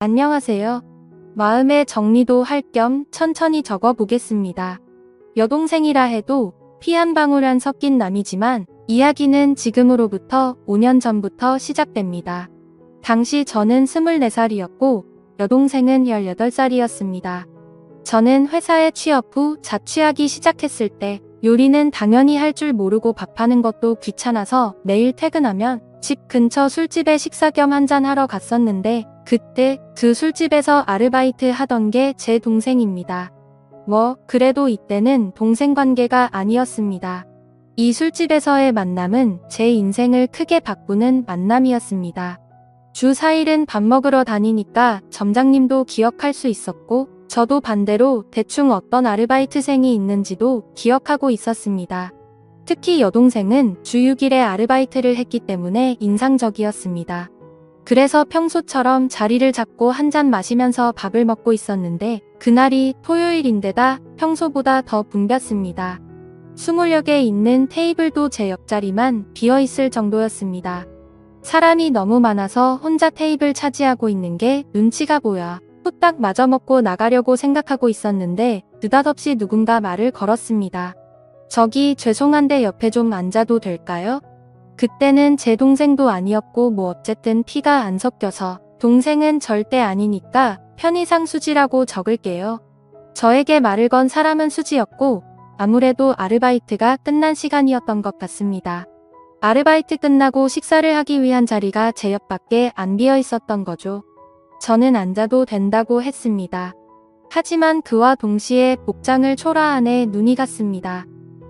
안녕하세요. 마음의 정리도 할 겸 천천히 적어 보겠습니다. 여동생이라 해도 피 한 방울 안 섞인 남이지만 이야기는 지금으로부터 5년 전부터 시작됩니다. 당시 저는 24살이었고 여동생은 18살이었습니다. 저는 회사에 취업 후 자취하기 시작했을 때 요리는 당연히 할 줄 모르고 밥하는 것도 귀찮아서 매일 퇴근하면 집 근처 술집에 식사 겸 한잔하러 갔었는데 그때 그 술집에서 아르바이트 하던 게 제 동생입니다. 그래도 이때는 동생 관계가 아니었습니다. 이 술집에서의 만남은 제 인생을 크게 바꾸는 만남이었습니다. 주 4일은 밥 먹으러 다니니까 점장님도 기억할 수 있었고 저도 반대로 대충 어떤 아르바이트생이 있는지도 기억하고 있었습니다. 특히 여동생은 주 6일에 아르바이트를 했기 때문에 인상적이었습니다. 그래서 평소처럼 자리를 잡고 한잔 마시면서 밥을 먹고 있었는데 그날이 토요일인데다 평소보다 더 붐볐습니다. 20여 개 있는 테이블도 제 옆자리만 비어있을 정도였습니다. 사람이 너무 많아서 혼자 테이블 차지하고 있는 게 눈치가 보여 후딱 마저 먹고 나가려고 생각하고 있었는데 느닷없이 누군가 말을 걸었습니다. 저기 죄송한데 옆에 좀 앉아도 될까요? 그때는 제 동생도 아니었고 어쨌든 피가 안 섞여서 동생은 절대 아니니까 편의상 수지라고 적을게요. 저에게 말을 건 사람은 수지였고 아무래도 아르바이트가 끝난 시간이었던 것 같습니다. 아르바이트 끝나고 식사를 하기 위한 자리가 제 옆밖에 안 비어 있었던 거죠. 저는 앉아도 된다고 했습니다. 하지만 그와 동시에 복장을 초라하네 눈이 갔습니다.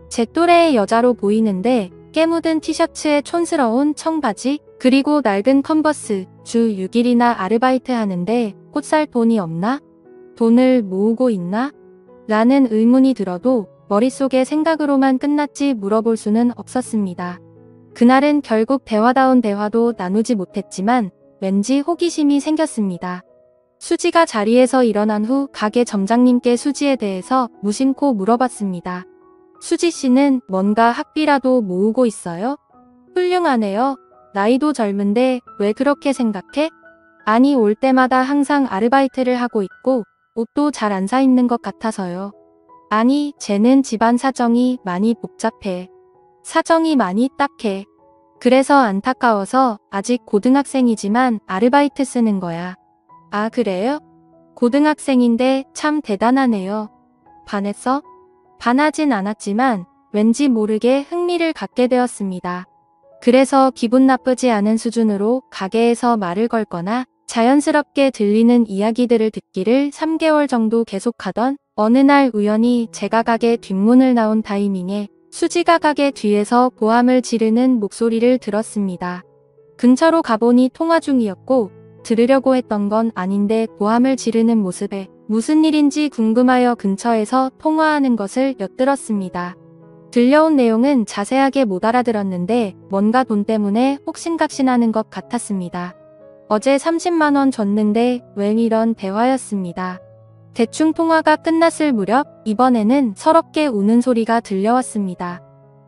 제 또래의 여자로 보이는데 깨묻은 티셔츠에 촌스러운 청바지 그리고 낡은 컨버스 주 6일이나 아르바이트 하는데 꽃 살 돈이 없나? 돈을 모으고 있나? 라는 의문이 들어도 머릿속의 생각으로만 끝났지 물어볼 수는 없었습니다. 그날은 결국 대화다운 대화도 나누지 못했지만 왠지 호기심이 생겼습니다. 수지가 자리에서 일어난 후 가게 점장님께 수지에 대해서 무심코 물어봤습니다. 수지 씨는 뭔가 학비라도 모으고 있어요? 훌륭하네요. 나이도 젊은데 왜 그렇게 생각해? 아니 올 때마다 항상 아르바이트를 하고 있고 옷도 잘 안 사 입는 것 같아서요. 아니 쟤는 집안 사정이 많이 복잡해. 사정이 많이 딱해. 그래서 안타까워서 아직 고등학생이지만 아르바이트 쓰는 거야. 아 그래요? 고등학생인데 참 대단하네요. 반했어? 반하진 않았지만 왠지 모르게 흥미를 갖게 되었습니다. 그래서 기분 나쁘지 않은 수준으로 가게에서 말을 걸거나 자연스럽게 들리는 이야기들을 듣기를 3개월 정도 계속하던 어느 날 우연히 제가 가게 뒷문을 나온 타이밍에 수지가 가게 뒤에서 고함을 지르는 목소리를 들었습니다. 근처로 가보니 통화 중이었고 들으려고 했던 건 아닌데 고함을 지르는 모습에 무슨 일인지 궁금하여 근처에서 통화하는 것을 엿들었습니다. 들려온 내용은 자세하게 못 알아들었는데 뭔가 돈 때문에 혹신각신하는 것 같았습니다. 어제 30만 원 줬는데 왜 이런 대화였습니다. 대충 통화가 끝났을 무렵 이번에는 서럽게 우는 소리가 들려왔습니다.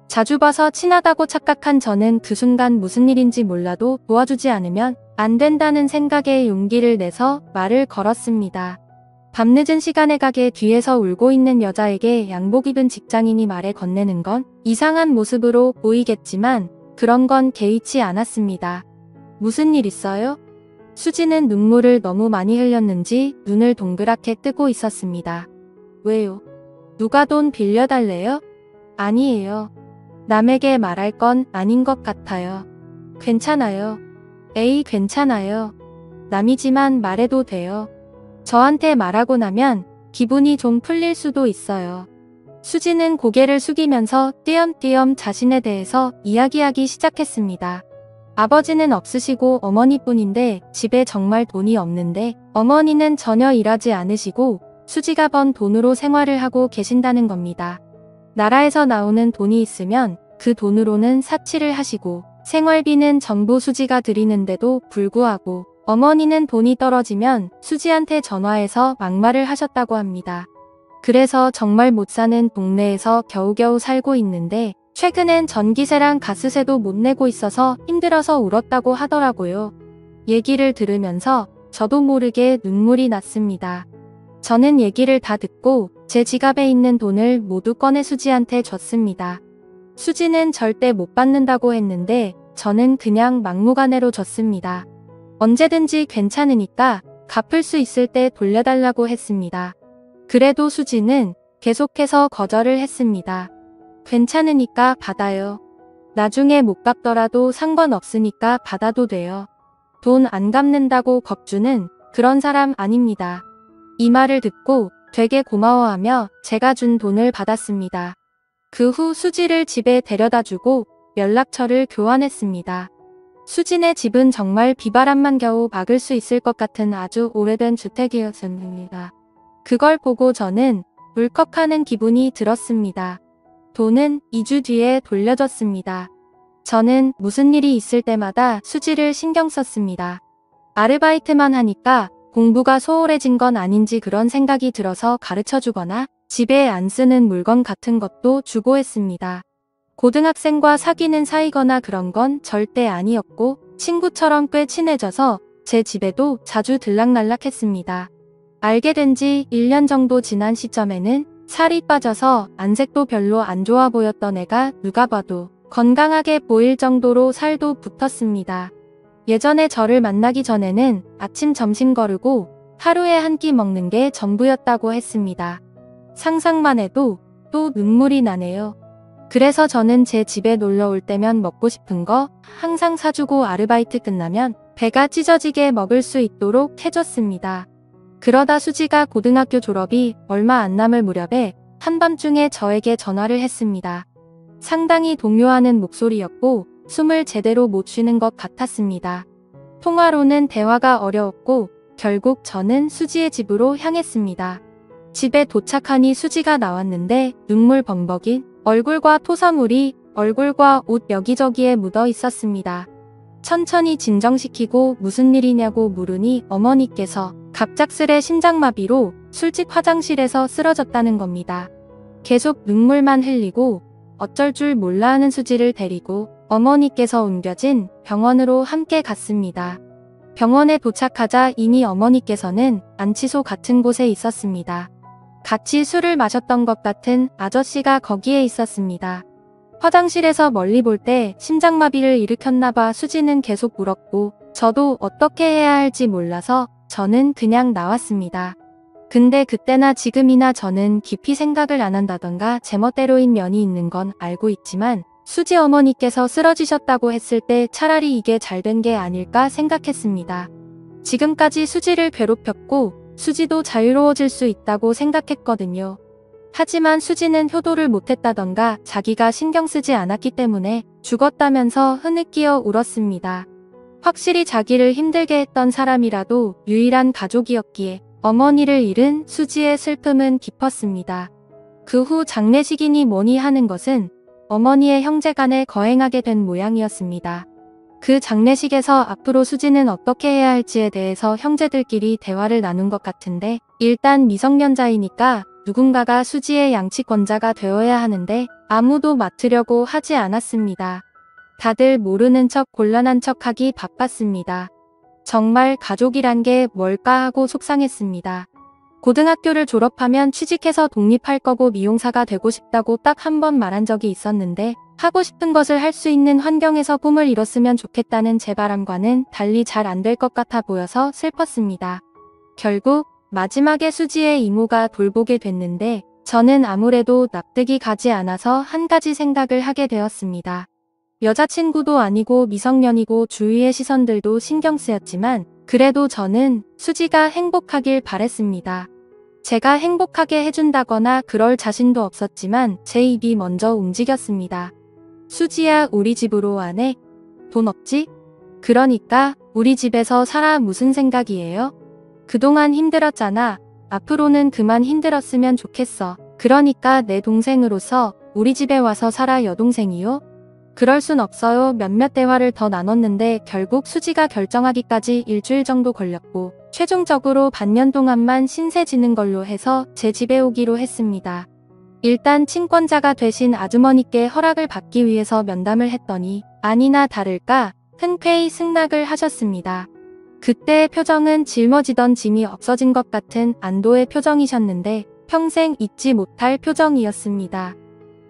자주 봐서 친하다고 착각한 저는 그 순간 무슨 일인지 몰라도 도와주지 않으면 안 된다는 생각에 용기를 내서 말을 걸었습니다. 밤늦은 시간에 가게 뒤에서 울고 있는 여자에게 양복 입은 직장인이 말에 건네는 건 이상한 모습으로 보이겠지만 그런 건 개의치 않았습니다. 무슨 일 있어요? 수지는 눈물을 너무 많이 흘렸는지 눈을 동그랗게 뜨고 있었습니다. 왜요? 누가 돈 빌려달래요? 아니에요. 남에게 말할 건 아닌 것 같아요. 괜찮아요. 에이 괜찮아요. 남이지만 말해도 돼요. 저한테 말하고 나면 기분이 좀 풀릴 수도 있어요. 수지는 고개를 숙이면서 띄엄띄엄 자신에 대해서 이야기하기 시작했습니다. 아버지는 없으시고 어머니뿐인데 집에 정말 돈이 없는데 어머니는 전혀 일하지 않으시고 수지가 번 돈으로 생활을 하고 계신다는 겁니다. 나라에서 나오는 돈이 있으면 그 돈으로는 사치를 하시고 생활비는 전부 수지가 드리는데도 불구하고 어머니는 돈이 떨어지면 수지한테 전화해서 막말을 하셨다고 합니다. 그래서 정말 못 사는 동네에서 겨우겨우 살고 있는데 최근엔 전기세랑 가스세도 못 내고 있어서 힘들어서 울었다고 하더라고요. 얘기를 들으면서 저도 모르게 눈물이 났습니다. 저는 얘기를 다 듣고 제 지갑에 있는 돈을 모두 꺼내 수지한테 줬습니다. 수지는 절대 못 받는다고 했는데 저는 그냥 막무가내로 줬습니다. 언제든지 괜찮으니까 갚을 수 있을 때 돌려달라고 했습니다. 그래도 수지는 계속해서 거절을 했습니다. 괜찮으니까 받아요. 나중에 못 갚더라도 상관없으니까 받아도 돼요. 돈 안 갚는다고 겁주는 그런 사람 아닙니다. 이 말을 듣고 되게 고마워하며 제가 준 돈을 받았습니다. 그 후 수지를 집에 데려다주고 연락처를 교환했습니다. 수진의 집은 정말 비바람만 겨우 막을 수 있을 것 같은 아주 오래된 주택이었습니다. 그걸 보고 저는 울컥하는 기분이 들었습니다. 돈은 2주 뒤에 돌려줬습니다. 저는 무슨 일이 있을 때마다 수지를 신경 썼습니다. 아르바이트만 하니까 공부가 소홀해진 건 아닌지 그런 생각이 들어서 가르쳐주거나 집에 안 쓰는 물건 같은 것도 주고 했습니다. 고등학생과 사귀는 사이거나 그런 건 절대 아니었고 친구처럼 꽤 친해져서 제 집에도 자주 들락날락했습니다. 알게 된 지 1년 정도 지난 시점에는 살이 빠져서 안색도 별로 안 좋아 보였던 애가 누가 봐도 건강하게 보일 정도로 살도 붙었습니다. 예전에 저를 만나기 전에는 아침 점심 거르고 하루에 한 끼 먹는 게 전부였다고 했습니다. 상상만 해도 또 눈물이 나네요. 그래서 저는 제 집에 놀러 올 때면 먹고 싶은 거 항상 사주고 아르바이트 끝나면 배가 찢어지게 먹을 수 있도록 해줬습니다. 그러다 수지가 고등학교 졸업이 얼마 안 남을 무렵에 한밤중에 저에게 전화를 했습니다. 상당히 동요하는 목소리였고 숨을 제대로 못 쉬는 것 같았습니다. 통화로는 대화가 어려웠고 결국 저는 수지의 집으로 향했습니다. 집에 도착하니 수지가 나왔는데 눈물 범벅인 얼굴과 토사물이 얼굴과 옷 여기저기에 묻어 있었습니다. 천천히 진정시키고 무슨 일이냐고 물으니 어머니께서 갑작스레 심장마비로 술집 화장실에서 쓰러졌다는 겁니다. 계속 눈물만 흘리고 어쩔 줄 몰라 하는 수지를 데리고 어머니께서 옮겨진 병원으로 함께 갔습니다. 병원에 도착하자 이미 어머니께서는 안치소 같은 곳에 있었습니다. 같이 술을 마셨던 것 같은 아저씨가 거기에 있었습니다. 화장실에서 멀리 볼 때 심장마비를 일으켰나봐 수지는 계속 울었고 저도 어떻게 해야 할지 몰라서 저는 그냥 나왔습니다. 근데 그때나 지금이나 저는 깊이 생각을 안 한다던가 제멋대로인 면이 있는 건 알고 있지만 수지 어머니께서 쓰러지셨다고 했을 때 차라리 이게 잘된 게 아닐까 생각했습니다. 지금까지 수지를 괴롭혔고 수지도 자유로워질 수 있다고 생각했거든요. 하지만 수지는 효도를 못했다던가 자기가 신경 쓰지 않았기 때문에 죽었다면서 흐느끼어 울었습니다. 확실히 자기를 힘들게 했던 사람이라도 유일한 가족이었기에 어머니를 잃은 수지의 슬픔은 깊었습니다. 그 후 장례식이니 뭐니 하는 것은 어머니의 형제간에 거행하게 된 모양이었습니다. 그 장례식에서 앞으로 수지는 어떻게 해야 할지에 대해서 형제들끼리 대화를 나눈 것 같은데 일단 미성년자이니까 누군가가 수지의 양치권자가 되어야 하는데 아무도 맡으려고 하지 않았습니다. 다들 모르는 척 곤란한 척하기 바빴습니다. 정말 가족이란 게 뭘까 하고 속상했습니다. 고등학교를 졸업하면 취직해서 독립할 거고 미용사가 되고 싶다고 딱 한 번 말한 적이 있었는데 하고 싶은 것을 할 수 있는 환경에서 꿈을 이뤘으면 좋겠다는 제 바람과는 달리 잘 안 될 것 같아 보여서 슬펐습니다. 결국 마지막에 수지의 이모가 돌보게 됐는데 저는 아무래도 납득이 가지 않아서 한 가지 생각을 하게 되었습니다. 여자친구도 아니고 미성년이고 주위의 시선들도 신경 쓰였지만 그래도 저는 수지가 행복하길 바랬습니다. 제가 행복하게 해준다거나 그럴 자신도 없었지만 제 입이 먼저 움직였습니다. 수지야, 우리 집으로 와네? 돈 없지? 그러니까 우리 집에서 살아. 무슨 생각이에요? 그동안 힘들었잖아. 앞으로는 그만 힘들었으면 좋겠어. 그러니까 내 동생으로서 우리 집에 와서 살아. 여동생이요? 그럴 순 없어요. 몇몇 대화를 더 나눴는데 결국 수지가 결정하기까지 일주일 정도 걸렸고 최종적으로 반년 동안만 신세 지는 걸로 해서 제 집에 오기로 했습니다. 일단 친권자가 되신 아주머니께 허락을 받기 위해서 면담을 했더니 아니나 다를까 흔쾌히 승낙을 하셨습니다. 그때의 표정은 짊어지던 짐이 없어진 것 같은 안도의 표정이셨는데 평생 잊지 못할 표정이었습니다.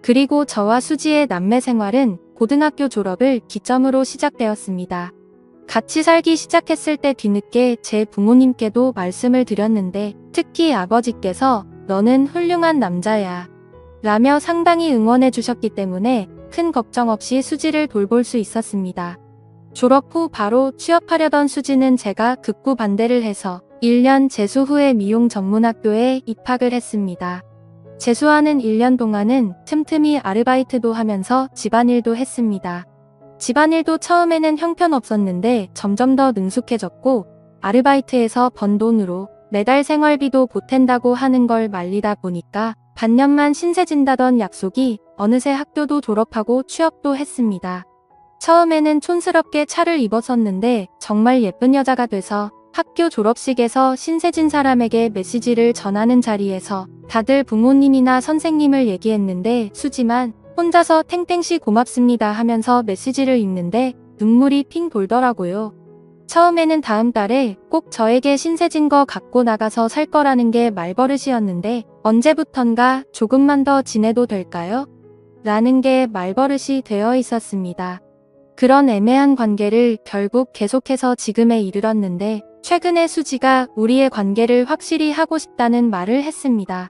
그리고 저와 수지의 남매 생활은 고등학교 졸업을 기점으로 시작되었습니다. 같이 살기 시작했을 때 뒤늦게 제 부모님께도 말씀을 드렸는데 특히 아버지께서 너는 훌륭한 남자야 라며 상당히 응원해 주셨기 때문에 큰 걱정 없이 수지를 돌볼 수 있었습니다. 졸업 후 바로 취업하려던 수지는 제가 극구 반대를 해서 1년 재수 후에 미용 전문학교에 입학을 했습니다. 재수하는 1년 동안은 틈틈이 아르바이트도 하면서 집안일도 했습니다. 집안일도 처음에는 형편없었는데 점점 더 능숙해졌고 아르바이트에서 번 돈으로 매달 생활비도 보탠다고 하는 걸 말리다 보니까 반년만 신세진다던 약속이 어느새 학교도 졸업하고 취업도 했습니다. 처음에는 촌스럽게 차를 입었었는데 정말 예쁜 여자가 돼서 학교 졸업식에서 신세진 사람에게 메시지를 전하는 자리에서 다들 부모님이나 선생님을 얘기했는데 수지만 혼자서 탱탱씨 고맙습니다 하면서 메시지를 읽는데 눈물이 핑 돌더라고요. 처음에는 다음 달에 꼭 저에게 신세진 거 갖고 나가서 살 거라는 게 말버릇이었는데 언제부턴가 조금만 더 지내도 될까요? 라는 게 말버릇이 되어 있었습니다. 그런 애매한 관계를 결국 계속해서 지금에 이르렀는데 최근에 수지가 우리의 관계를 확실히 하고 싶다는 말을 했습니다.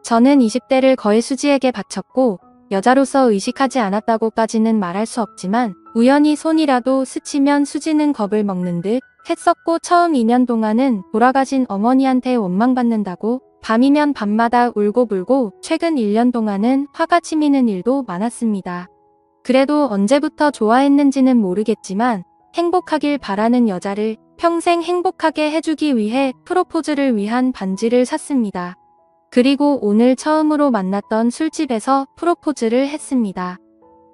저는 20대를 거의 수지에게 바쳤고 여자로서 의식하지 않았다고까지는 말할 수 없지만 우연히 손이라도 스치면 수지는 겁을 먹는 듯 했었고 처음 2년 동안은 돌아가신 어머니한테 원망받는다고 밤이면 밤마다 울고불고 최근 1년 동안은 화가 치미는 일도 많았습니다. 그래도 언제부터 좋아했는지는 모르겠지만 행복하길 바라는 여자를 평생 행복하게 해주기 위해 프로포즈를 위한 반지를 샀습니다. 그리고 오늘 처음으로 만났던 술집에서 프로포즈를 했습니다.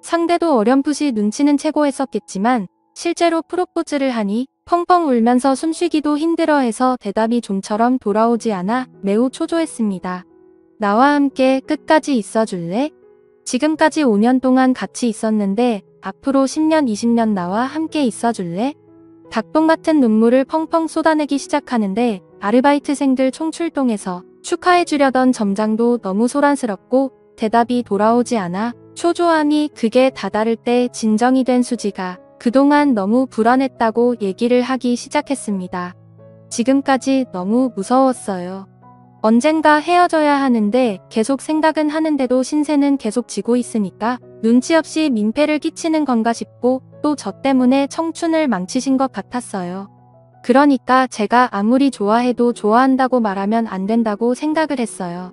상대도 어렴풋이 눈치는 채고 했었겠지만 실제로 프로포즈를 하니 펑펑 울면서 숨쉬기도 힘들어해서 대답이 좀처럼 돌아오지 않아 매우 초조했습니다. 나와 함께 끝까지 있어줄래? 지금까지 5년 동안 같이 있었는데 앞으로 10년, 20년 나와 함께 있어줄래? 닭똥 같은 눈물을 펑펑 쏟아내기 시작하는데 아르바이트생들 총출동해서 축하해주려던 점장도 너무 소란스럽고 대답이 돌아오지 않아 초조함이 극에 다다를 때 진정이 된 수지가 그동안 너무 불안했다고 얘기를 하기 시작했습니다. 지금까지 너무 무서웠어요. 언젠가 헤어져야 하는데 계속 생각은 하는데도 신세는 계속 지고 있으니까 눈치 없이 민폐를 끼치는 건가 싶고 또 저 때문에 청춘을 망치신 것 같았어요. 그러니까 제가 아무리 좋아해도 좋아한다고 말하면 안 된다고 생각을 했어요.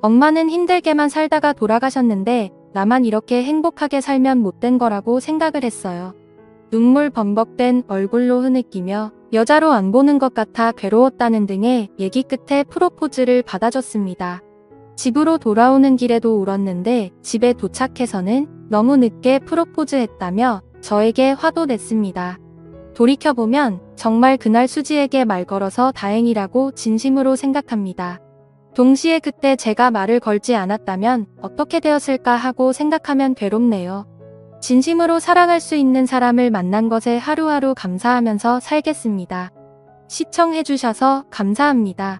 엄마는 힘들게만 살다가 돌아가셨는데 나만 이렇게 행복하게 살면 못된 거라고 생각을 했어요. 눈물 범벅된 얼굴로 흐느끼며 여자로 안 보는 것 같아 괴로웠다는 등의 얘기 끝에 프로포즈를 받아줬습니다. 집으로 돌아오는 길에도 울었는데 집에 도착해서는 너무 늦게 프로포즈했다며 저에게 화도 냈습니다. 돌이켜보면 정말 그날 수지에게 말 걸어서 다행이라고 진심으로 생각합니다. 동시에 그때 제가 말을 걸지 않았다면 어떻게 되었을까 하고 생각하면 괴롭네요. 진심으로 사랑할 수 있는 사람을 만난 것에 하루하루 감사하면서 살겠습니다. 시청해주셔서 감사합니다.